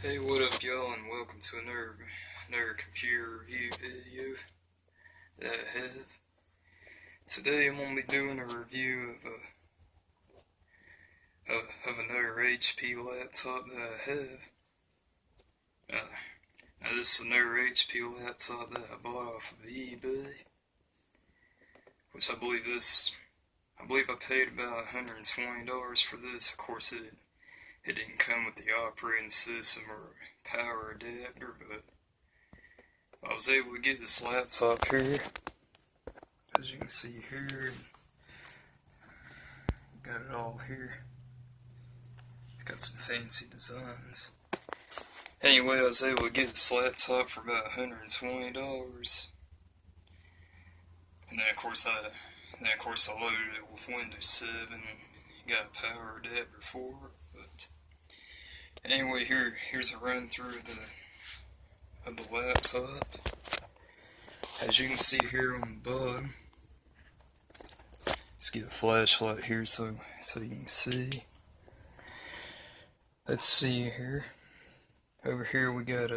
Hey, what up y'all, and welcome to another computer review video that I have. Today I'm going to be doing a review of another HP laptop that I have. Now this is another HP laptop that I bought off of eBay, which I believe I paid about $120 for this. Of course it didn't come with the operating system or power adapter, but I was able to get this laptop here. As you can see here, got it all here. Got some fancy designs. Anyway, I was able to get this laptop for about $120. And then of course I loaded it with Windows 7 and got a power adapter for it. But anyway, here's a run through of the laptop. As you can see here on the bottom, let's get a flashlight here so you can see. Let's see here. Over here we got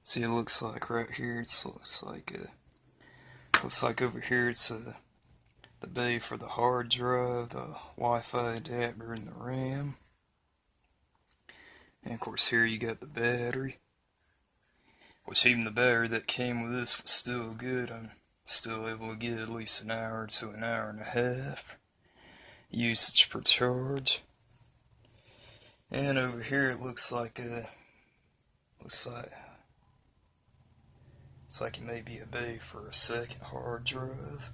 see, it looks like right here, looks like over here it's the bay for the hard drive, the Wi-Fi adapter, and the RAM. And of course here you got the battery, which even the battery that came with this was still good. I'm still able to get at least an hour to an hour and a half usage per charge. And over here it looks like it may be a bay for a second hard drive.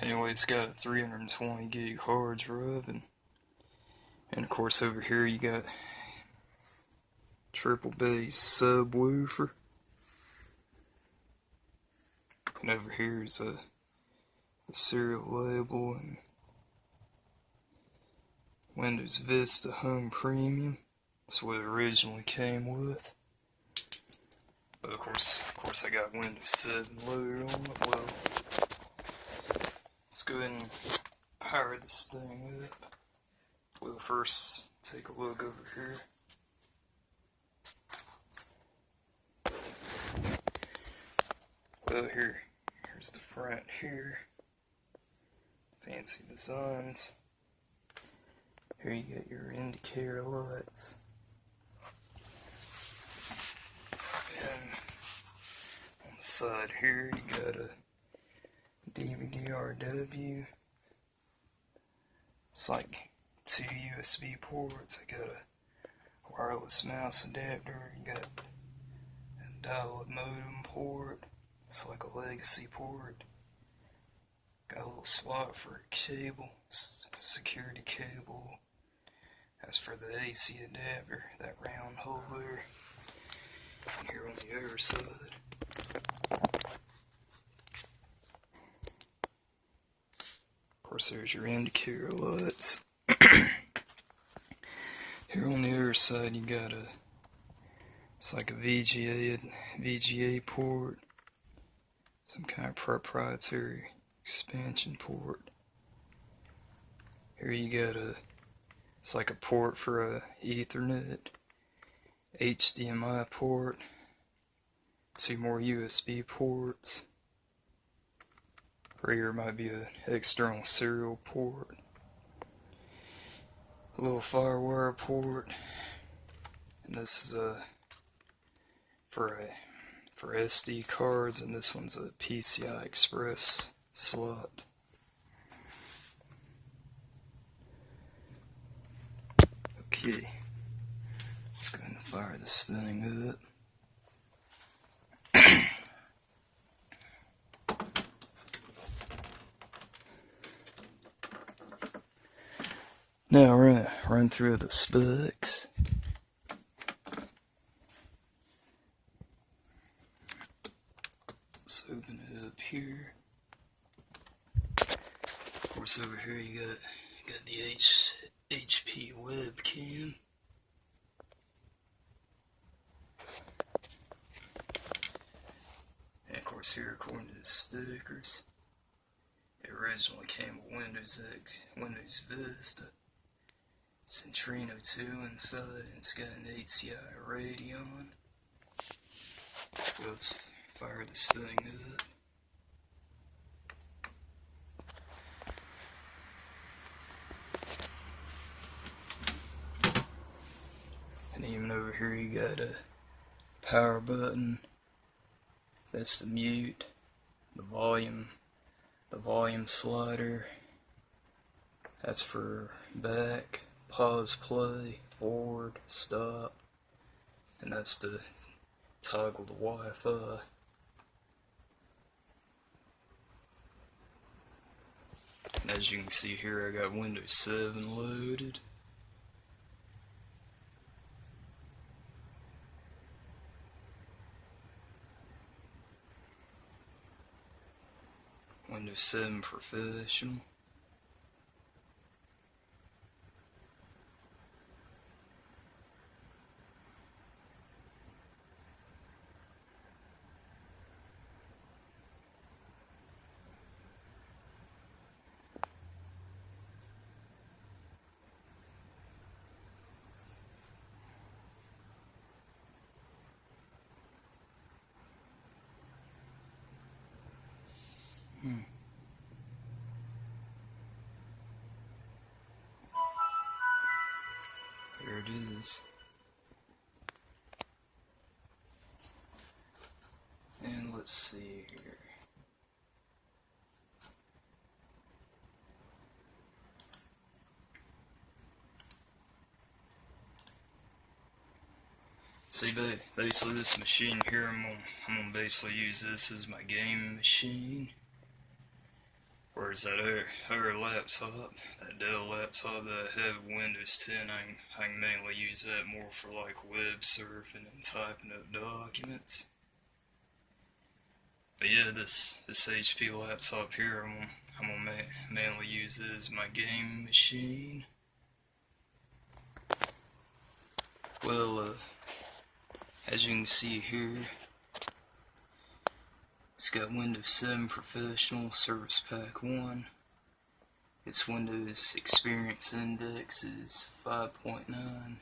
Anyway, it's got a 320 gig hard drive, and of course over here you got triple bass subwoofer. And over here is the serial label and Windows Vista Home Premium. That's what it originally came with. But of course I got Windows 7 loaded on it. Well, let's go ahead and power this thing up. We'll first take a look over here. Well, here's the front here. Fancy designs. Here you got your indicator lights. And on the side here you got a DVD-RW. It's like 2 USB ports. I got a wireless mouse adapter. You got a dial-up modem port. It's like a legacy port. Got a little slot for a cable, security cable. That's for the AC adapter, that round hole there. And here on the other side, of course, there's your indicator lights. Here on the other side, you got it's like a VGA port, some kind of proprietary expansion port. Here you got it's like a port for a Ethernet, HDMI port, 2 more USB ports. Right here might be an external serial port, a little FireWire port, and this is for SD cards, and this one's a PCI Express slot. Okay, let's go ahead and fire this thing up. Now we're going to run through the specs. Let's open it up here. Of course over here you got the HP webcam. And of course here, according to the stickers, it originally came with Windows Vista. Centrino 2 inside, and it's got an ATI Radion. Let's fire this thing up. And even over here you got a power button. That's the mute, the volume slider. That's for back, pause, play, forward, stop, and that's to toggle the Wi-Fi. And as you can see here, I got Windows 7 loaded. Windows 7 Professional. There it is. And let's see here. See, basically this machine here, I'm gonna basically use this as my game machine. Whereas that other laptop, that Dell laptop that I have, Windows 10, I can mainly use that more for like web surfing and typing up documents. But yeah, this HP laptop here, I'm gonna mainly use it as my game machine. Well, as you can see here, it's got Windows 7 Professional Service Pack 1. Its Windows Experience Index is 5.9.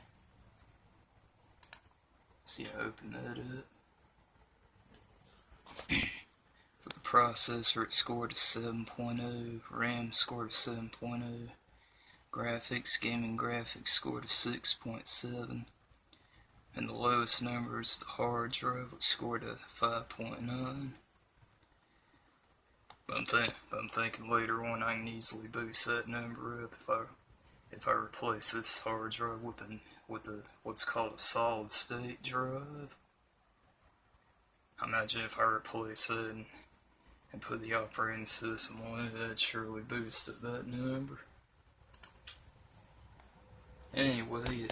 See, I open that up. For the processor, it scored a 7.0. RAM scored a 7.0. Graphics, gaming graphics scored a 6.7. And the lowest number is the hard drive, which scored a 5.9. But I'm thinking later on I can easily boost that number up if I replace this hard drive with what's called a solid state drive. I imagine if I replace it and put the operating system on it, that'd surely boost up that number. Anyway,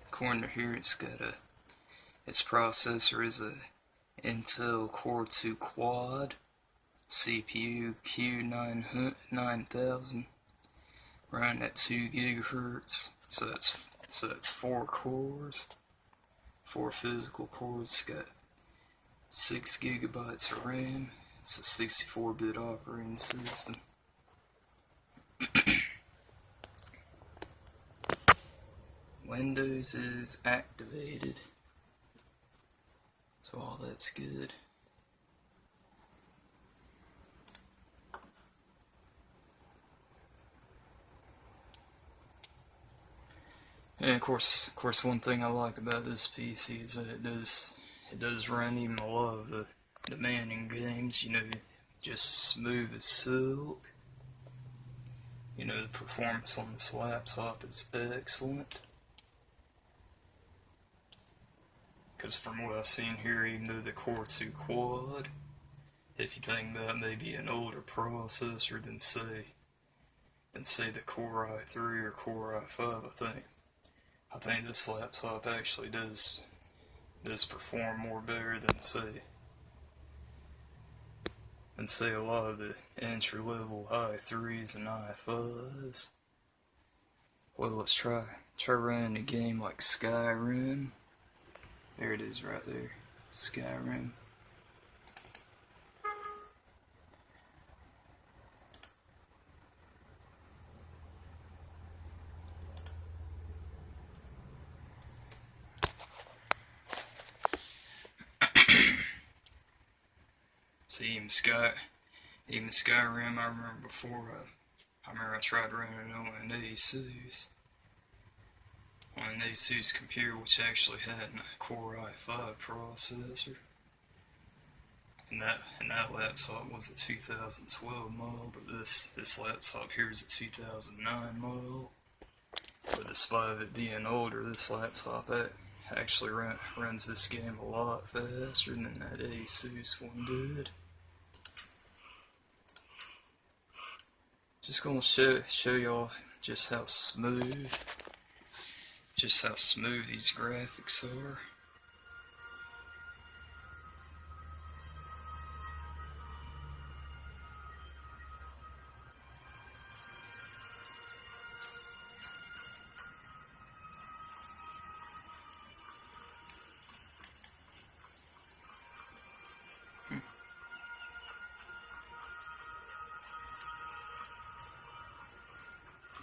according to here, its processor is a Intel Core 2 Quad, CPU Q9000, running at 2 GHz. So that's 4 cores, 4 physical cores. It's got 6 GB of RAM. It's a 64-bit operating system. Windows is activated, so all that's good. And of course, one thing I like about this PC is that it does run even a lot of the demanding games. You know, just smooth as silk. You know, the performance on this laptop is excellent. Because from what I've seen here, even though the Core 2 Quad, if you think about maybe an older processor than say the Core i3 or Core i5, I think this laptop actually does perform more better than say a lot of the entry-level i3s and i5s. Well, let's try running a game like Skyrim. There it is right there, Skyrim. So even Skyrim, I remember before, I tried running it on an ASUS. On an ASUS computer, which actually had a Core i5 processor. And that laptop was a 2012 model, but this laptop here is a 2009 model. But despite it being older, this laptop actually runs this game a lot faster than that ASUS one did. Just gonna show y'all just how smooth these graphics are.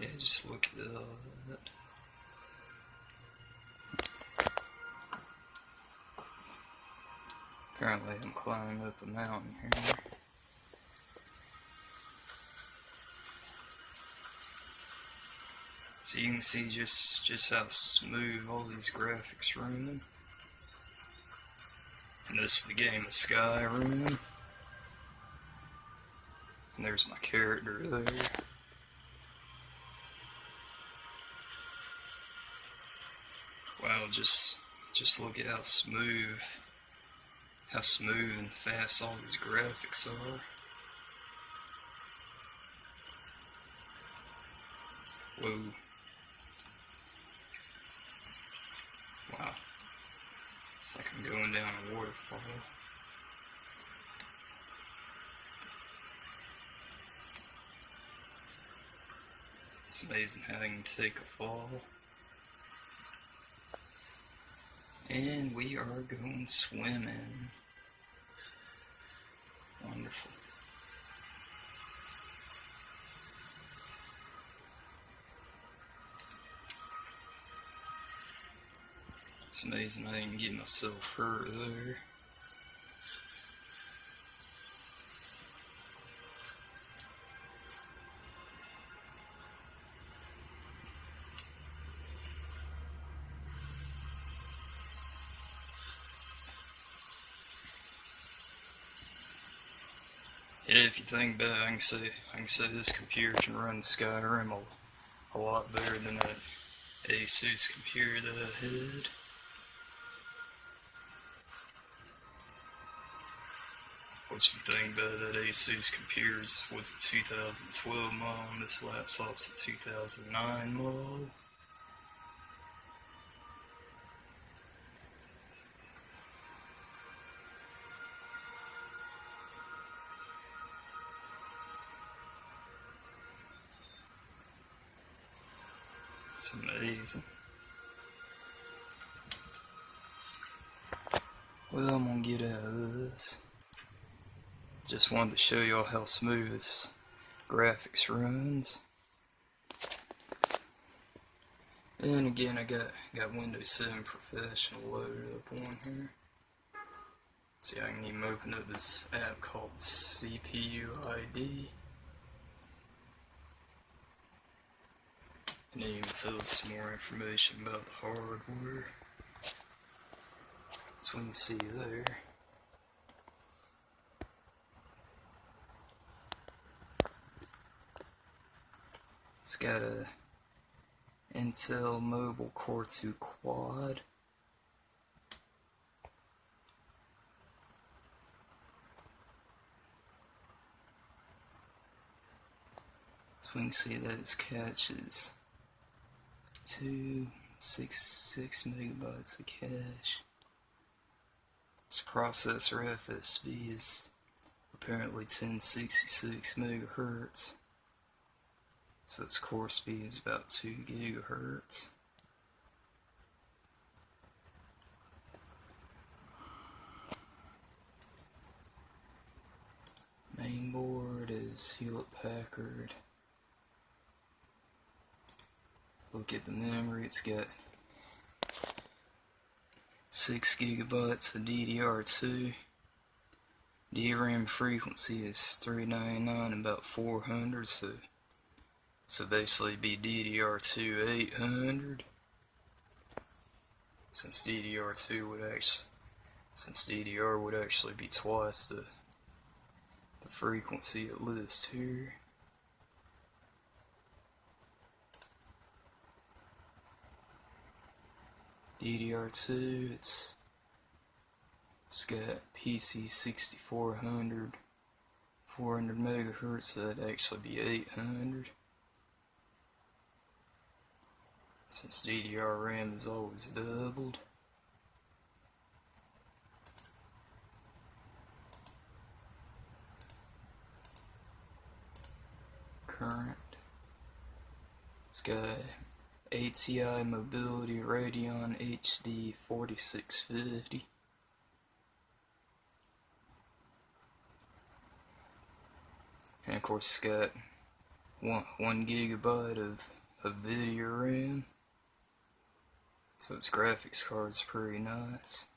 Yeah, just look at all that. Apparently I'm climbing up a mountain here. So you can see just how smooth all these graphics run. And this is the game of Skyrim. And there's my character there. Wow, just look at how smooth and fast all these graphics are. Whoa. Wow. It's like I'm going down a waterfall. It's amazing how you can take a fall. And we are going swimming. Wonderful. It's amazing I didn't get myself hurt there. Yeah, if you think about it, I can say this computer can run Skyrim a lot better than that ASUS computer that I had. What you think about it, that ASUS computer was a 2012 model, and this laptop's a 2009 model. It's amazing. Well, I'm gonna get out of this. Just wanted to show y'all how smooth this graphics runs. And again, I got Windows 7 Professional loaded up on here. See, I can even open up this app called CPU ID. And it even tells us more information about the hardware. That's what you can see there. It's got a Intel Mobile Core 2 Quad. So we can see that it catches 266 megabytes of cache. This processor FSB is apparently 1066 megahertz. So its core speed is about 2 gigahertz. Mainboard is Hewlett-Packard. Look at the memory, it's got 6 gigabytes of DDR2. DRAM frequency is 399 about 400, so basically be DDR2 800. Since DDR would actually be twice the frequency it lists here. DDR2, it's got PC 6400, 400 megahertz, so that'd actually be 800. Since DDR RAM is always doubled. Current. It's got ATI Mobility Radion HD 4650. And of course it's got 1 gigabyte of video RAM. So its graphics card's pretty nice.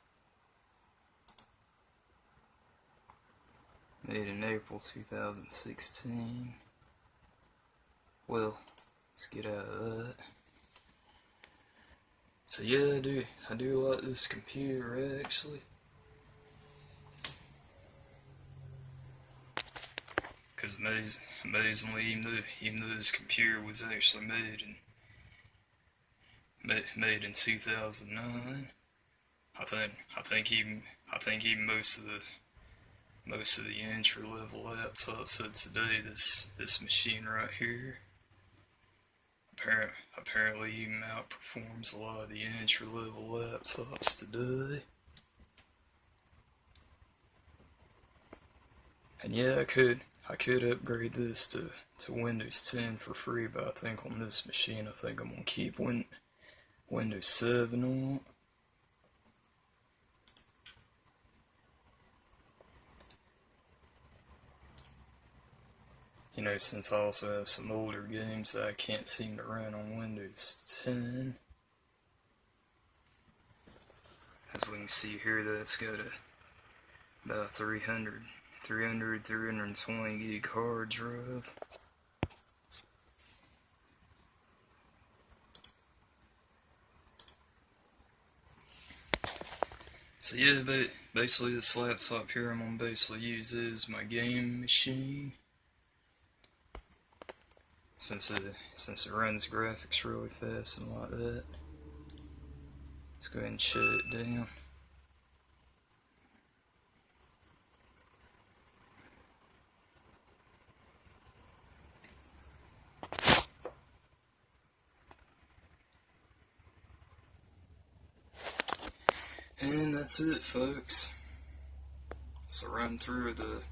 Made in April 2016. Well, let's get out of that. So yeah, I do like this computer actually. Because amazingly, even though this computer was actually made in 2009, I think even most of the entry level laptops of today, this machine right here apparently even outperforms a lot of the entry level laptops today. And yeah, I could upgrade this to Windows 10 for free, but I think on this machine, I think I'm gonna keep Windows 7 on. You know, since I also have some older games that I can't seem to run on Windows 10. As we can see here, that's got about 320 gig hard drive. So yeah, basically this laptop here I'm gonna basically use as my game machine. Since it runs graphics really fast and like that. Let's go ahead and shut it down. And that's it, folks. So run through the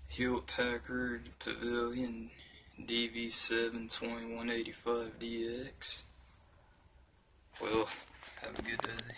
Hewlett-Packard Pavilion dv7 2185DX. Well, have a good day.